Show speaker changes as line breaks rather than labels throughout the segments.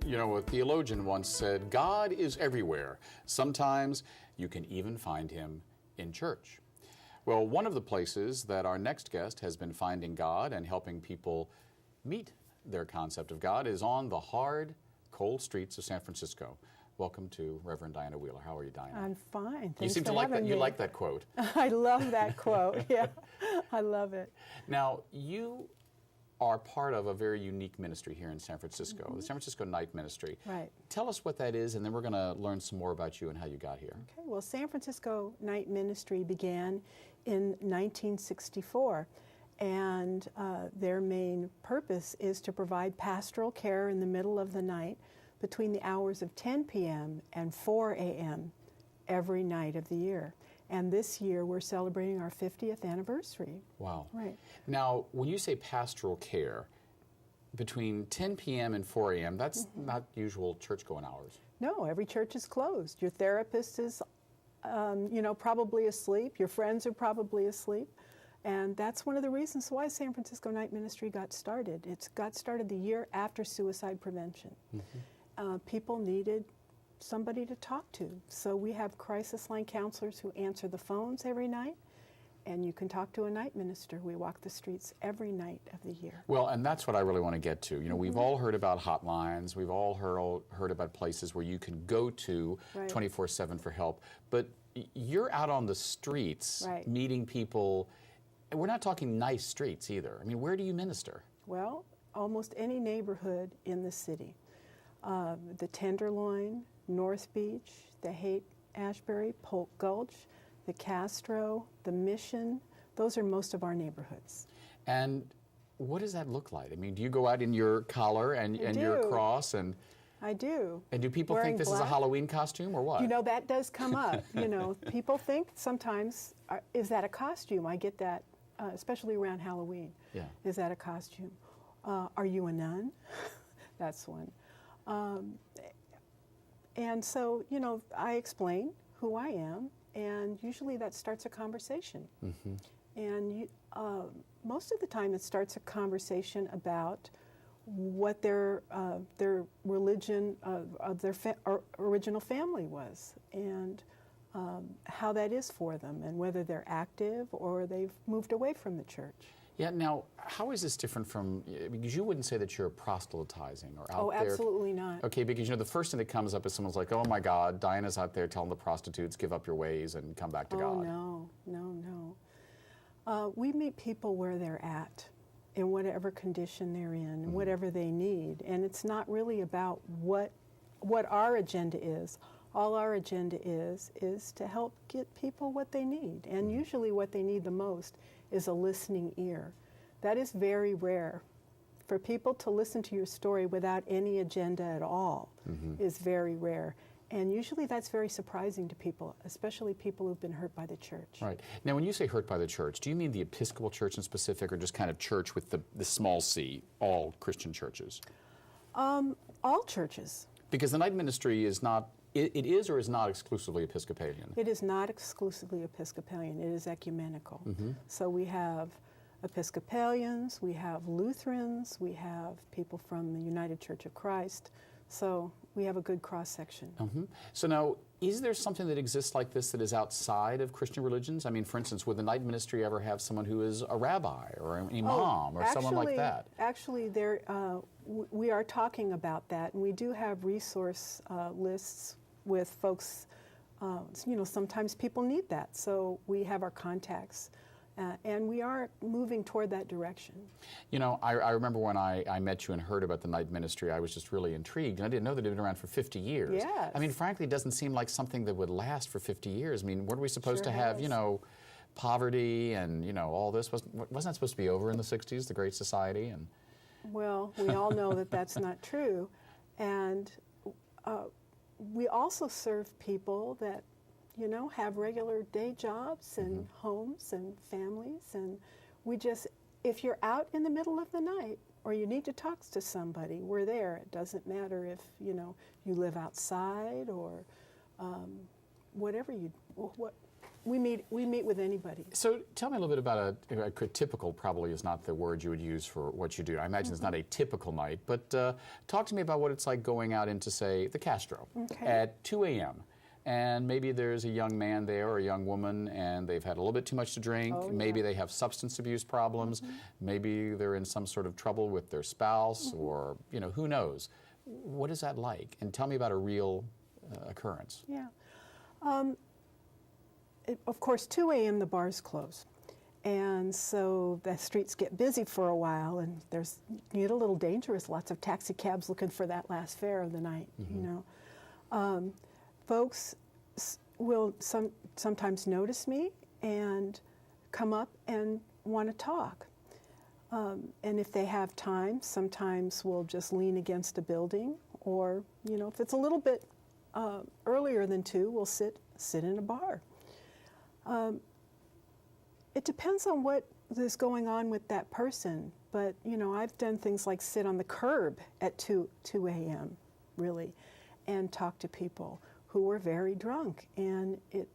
You know, a theologian once said, God is everywhere. Sometimes you can even find him in church. Well, one of the places that our next guest has been finding God and helping people meet their concept of God is on the hard, cold streets of San Francisco. Welcome to Reverend Diana Wheeler. How are you, Diana?
I'm fine. Thanks
you seem
for
to like
having
that.
me.
You like that quote.
I love that quote. Yeah, I love it.
Now, you are part of a very unique ministry here in San Francisco, the San Francisco Night Ministry.
Right.
Tell us what that is, and then we're going to learn some more about you and how you got here.
Okay, well, San Francisco Night Ministry began in 1964, and their main purpose is to provide pastoral care in the middle of the night between the hours of 10 p.m. and 4 a.m. every night of the year. And this year we're celebrating our 50th anniversary.
Wow.
Right.
Now, when you say pastoral care, between 10 p.m. and 4 a.m., that's not usual church-going hours.
No, every church is closed. Your therapist is, probably asleep. Your friends are probably asleep. And that's one of the reasons why San Francisco Night Ministry got started. It got started the year after suicide prevention. People needed somebody to talk to. So we have crisis line counselors who answer the phones every night, and you can talk to a night minister. We walk the streets every night of the year.
Well, and that's what I really want to get to. You know, we've all heard about hotlines. We've all heard about places where you can go to 24/7 for help. But you're out on the streets meeting people. And we're not talking nice streets either. I mean, where do you minister?
Well, almost any neighborhood in the city. The Tenderloin, North Beach, the Haight-Ashbury, Polk Gulch, the Castro, the Mission. Those are most of our neighborhoods.
And what does that look like? I mean, do you go out in your collar and your cross?
I do.
And do people
Wearing
think this
black.
is a Halloween costume or what?
You know, that does come up. People think sometimes, is that a costume? I get that, especially around Halloween.
Yeah.
Is that a costume? Are you a nun? That's one. And so, I explain who I am, and usually that starts a conversation. And most of the time it starts a conversation about what their religion of their original family was, and how that is for them, and whether they're active or they've moved away from the church.
Yeah, now, how is this different from, because you wouldn't say that you're proselytizing or out there.
Oh, absolutely not.
Okay, because, the first thing that comes up is someone's like, oh my God, Diana's out there telling the prostitutes, give up your ways and come back to God.
Oh, no. We meet people where they're at, in whatever condition they're in, whatever they need. And it's not really about what our agenda is. All our agenda is to help get people what they need. And usually what they need the most is a listening ear. That is very rare. For people to listen to your story without any agenda at all is very rare. And usually that's very surprising to people, especially people who've been hurt by the church.
Right. Now, when you say hurt by the church, do you mean the Episcopal Church in specific, or just kind of church with the small c, all Christian churches?
All churches.
Because the night ministry is not, it is or is not exclusively Episcopalian?
It is not exclusively Episcopalian. It is ecumenical. So we have Episcopalians, we have Lutherans, we have people from the United Church of Christ. So we have a good cross-section.
So now, is there something that exists like this that is outside of Christian religions? I mean, for instance, would the night ministry ever have someone who is a rabbi or an imam or someone like that?
Actually, we are talking about that, and we do have resource lists with folks. Sometimes people need that, so we have our contacts. And we are moving toward that direction.
I remember when I met you and heard about the night ministry, I was just really intrigued. And I didn't know that it had been around for 50 years.
Yes.
I mean, frankly, it doesn't seem like something that would last for 50 years. I mean, weren't we supposed to have, poverty and, all this? Wasn't that supposed to be over in the 60s, the Great Society?
Well, we all know that that's not true. And we also serve people that have regular day jobs and homes and families, and if you're out in the middle of the night or you need to talk to somebody, we're there. It doesn't matter if, you live outside or whatever we meet with anybody.
So tell me a little bit about a typical, probably is not the word you would use for what you do. I imagine it's not a typical night, but talk to me about what it's like going out into, say, the Castro at 2 a.m. and maybe there's a young man there or a young woman and they've had a little bit too much to drink. Maybe they have substance abuse problems. Maybe they're in some sort of trouble with their spouse or, you know, who knows. What is that like? And tell me about a real occurrence.
Yeah. Of course, 2 a.m. the bars close. And so the streets get busy for a while, and you get a little dangerous. Lots of taxi cabs looking for that last fare of the night, you know. Folks will sometimes notice me and come up and want to talk. And if they have time, sometimes we'll just lean against a building, or, you know, if it's a little bit earlier than 2, we'll sit in a bar. It depends on what is going on with that person, but, you know, I've done things like sit on the curb at 2 a.m., really, and talk to people who are very drunk, and it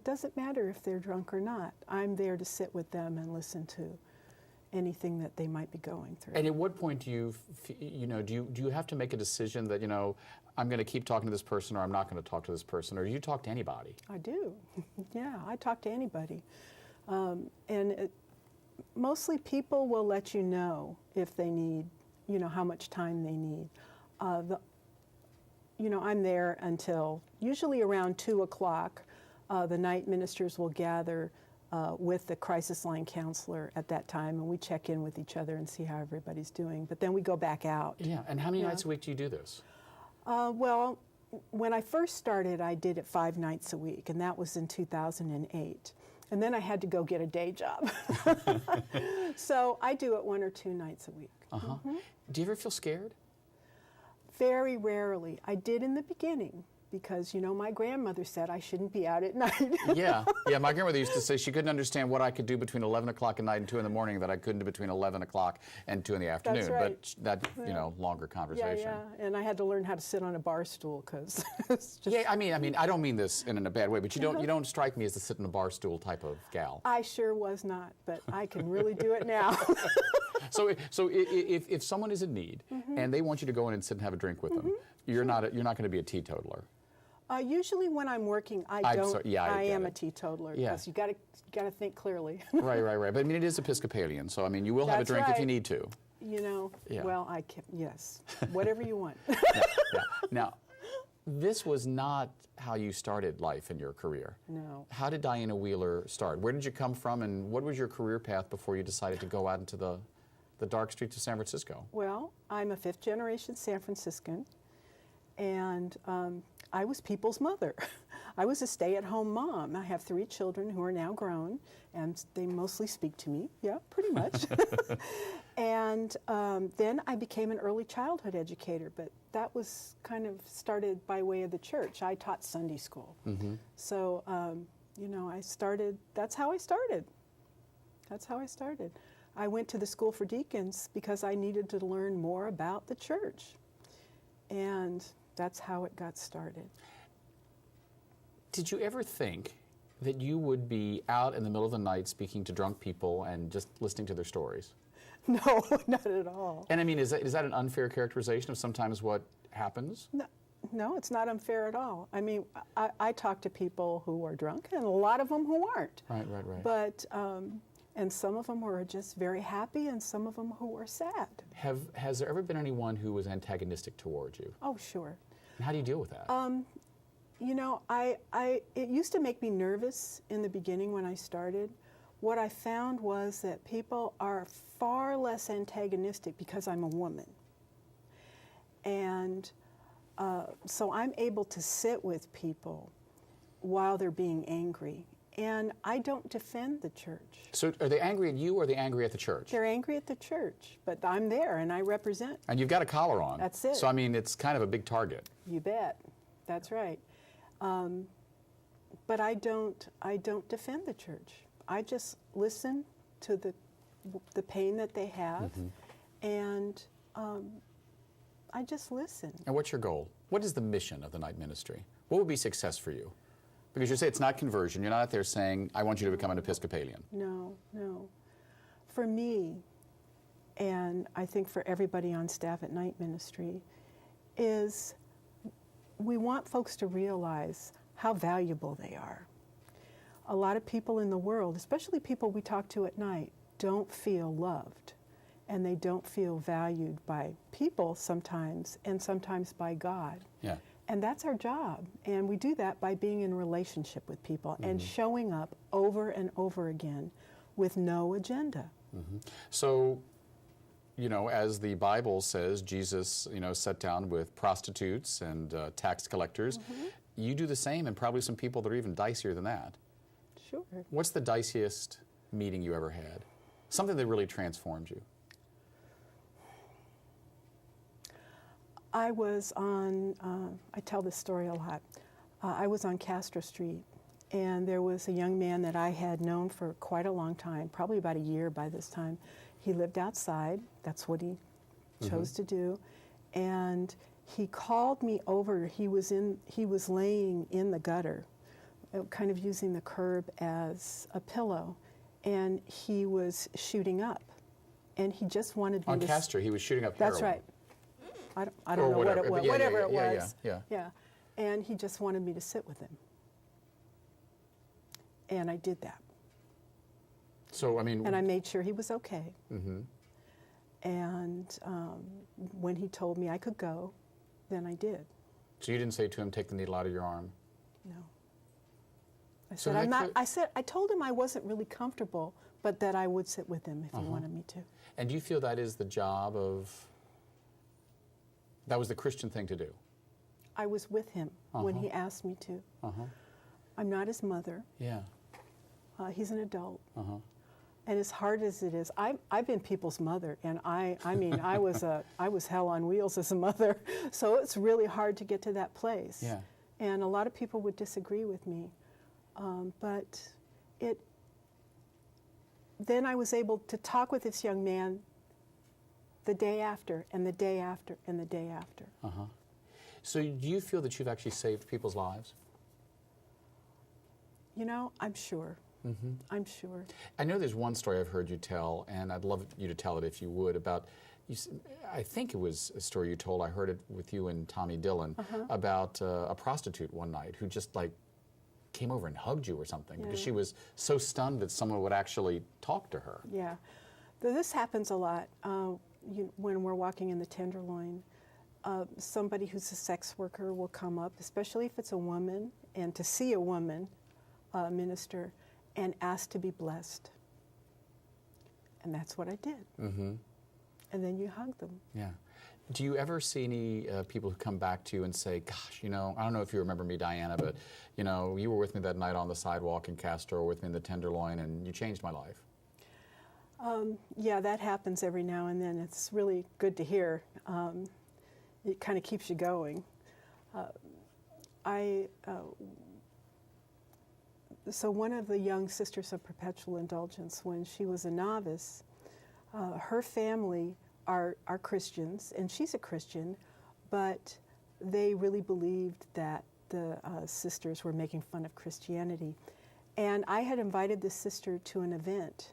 doesn't matter if they're drunk or not. I'm there to sit with them and listen to anything that they might be going through.
And at what point do you have to make a decision that, you know, I'm going to keep talking to this person or I'm not going to talk to this person, or do you talk to anybody?
I do. Yeah, I talk to anybody. Mostly people will let you know if they need, you know, how much time they need. You know, I'm there until usually around 2 o'clock. The night ministers will gather with the crisis line counselor at that time, and we check in with each other and see how everybody's doing. But then we go back out.
Yeah, and how many nights a week do you do this?
Well, when I first started, I did it 5 nights a week, and that was in 2008. And then I had to go get a day job. So I do it 1 or 2 nights a week.
Do you ever feel scared?
Very rarely. I did in the beginning, because, you know, my grandmother said I shouldn't be out at night.
Yeah, my grandmother used to say she couldn't understand what I could do between 11 o'clock at night and 2 in the morning that I couldn't do between 11 o'clock and 2 in the afternoon.
That's right.
But that, you know, longer conversation.
Yeah, and I had to learn how to sit on a bar stool, because it's just...
Yeah, I mean, I don't mean this in a bad way, but you don't strike me as the sit in a bar stool type of gal.
I sure was not, but I can really do it now.
So if someone is in need and they want you to go in and sit and have a drink with them, you're not going to be a teetotaler.
Usually when I'm working, I am a teetotaler, because you got to think clearly. Right.
But I mean, it is Episcopalian, so I mean, you will have a drink if you need to.
You know, well, yes, whatever you want.
Now, this was not how you started life in your career.
No.
How did Diana Wheeler start? Where did you come from, and what was your career path before you decided to go out into the dark streets of San Francisco?
Well, I'm a 5th-generation San Franciscan, and I was people's mother. I was a stay-at-home mom. I have 3 children who are now grown, and they mostly speak to me. Yeah, pretty much. And then I became an early childhood educator, but that was kind of started by way of the church. I taught Sunday school. So, you know, that's how I started. I went to the School for Deacons because I needed to learn more about the church. And that's how it got started.
Did you ever think that you would be out in the middle of the night speaking to drunk people and just listening to their stories?
No, not at all.
And I mean, is that an unfair characterization of sometimes what happens?
No, it's not unfair at all. I mean, I talk to people who are drunk, and a lot of them who aren't.
Right.
But, and some of them were just very happy, and some of them who were sad.
Has there ever been anyone who was antagonistic towards you?
Oh, sure.
And how do you deal with that?
You know, it used to make me nervous in the beginning when I started. What I found was that people are far less antagonistic because I'm a woman. And so I'm able to sit with people while they're being angry. And I don't defend the church. So
are they angry at you, or are they angry at the church?
They're angry at the church, but I'm there and I represent.
And you've got a collar on.
That's it.
So I mean, it's kind of a big target.
You bet. That's right. But I don't defend the church. I just listen to the pain that they have, and I just listen.
And what's your goal? What is the mission of the night ministry? What would be success for you? Because you say it's not conversion. You're not out there saying, I want you to become an Episcopalian.
No, no. For me, and I think for everybody on staff at Night Ministry, is we want folks to realize how valuable they are. A lot of people in the world, especially people we talk to at night, don't feel loved, and they don't feel valued by people sometimes, and sometimes by God.
Yeah.
And that's our job. And we do that by being in relationship with people and showing up over and over again with no agenda.
So, you know, as the Bible says, Jesus, you know, sat down with prostitutes and tax collectors. You do the same, and probably some people that are even dicier than that.
Sure.
What's the diciest meeting you ever had? Something that really transformed you?
I was on, I tell this story a lot. I was on Castro Street, and there was a young man that I had known for quite a long time, probably about a year by this time. He lived outside. That's what he chose to do. And he called me over. He was laying in the gutter, kind of using the curb as a pillow, and he was shooting up. And he just wanted me
On
to...
Castro, he was shooting up
That's
heroin.
right. I don't know what it was. Whatever it was.
Yeah.
And he just wanted me to sit with him. And I did that.
So, I mean...
And I made sure he was okay. And when he told me I could go, then I did.
So you didn't say to him, take the needle out of your arm?
No.
So
I told him I wasn't really comfortable, but that I would sit with him if he wanted me to.
And do you feel that is the job of... That was the Christian thing to do?
I was with him when he asked me to. I'm not his mother.
Yeah.
He's an adult. And as hard as it is, I've been people's mother, and I mean, I was hell on wheels as a mother, so it's really hard to get to that place.
Yeah.
And a lot of people would disagree with me, but then I was able to talk with this young man the day after, and the day after, and the day after.
So do you feel that you've actually saved people's lives?
You know, I'm sure. I'm sure.
I know there's one story I've heard you tell, and I'd love you to tell it if you would, about, I think it was a story you told, I heard it with you and Tommy Dillon, about a prostitute one night who just like came over and hugged you or something because she was so stunned that someone would actually talk to her.
Yeah. This happens a lot when we're walking in the Tenderloin. Somebody who's a sex worker will come up, especially if it's a woman, and to see a woman minister, and ask to be blessed. And that's what I did. And then you hug them.
Yeah. Do you ever see any people who come back to you and say, gosh, you know, I don't know if you remember me, Diana, but, you know, you were with me that night on the sidewalk in Castro, or with me in the Tenderloin, and you changed my life?
Yeah, that happens every now and then. It's really good to hear. It kind of keeps you going. So one of the young Sisters of Perpetual Indulgence, when she was a novice, her family are Christians, and she's a Christian, but they really believed that the sisters were making fun of Christianity. And I had invited this sister to an event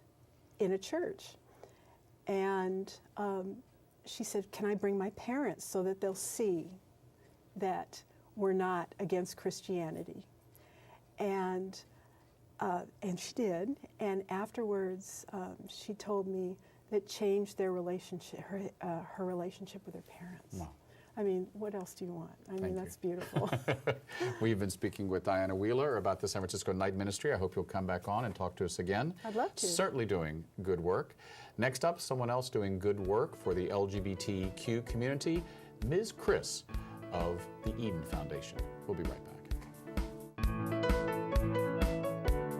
in a church. And she said, can I bring my parents so that they'll see that we're not against Christianity? And she did. And afterwards, she told me that changed their relationship, her relationship with her parents.
Wow.
I mean, what else do you want? I mean, that's beautiful.
We've been speaking with Diana Wheeler about the San Francisco Night Ministry. I hope you'll come back on and talk to us again.
I'd love to.
Certainly doing good work. Next up, someone else doing good work for the LGBTQ community, Ms. Chris of the Eden Foundation. We'll be right back.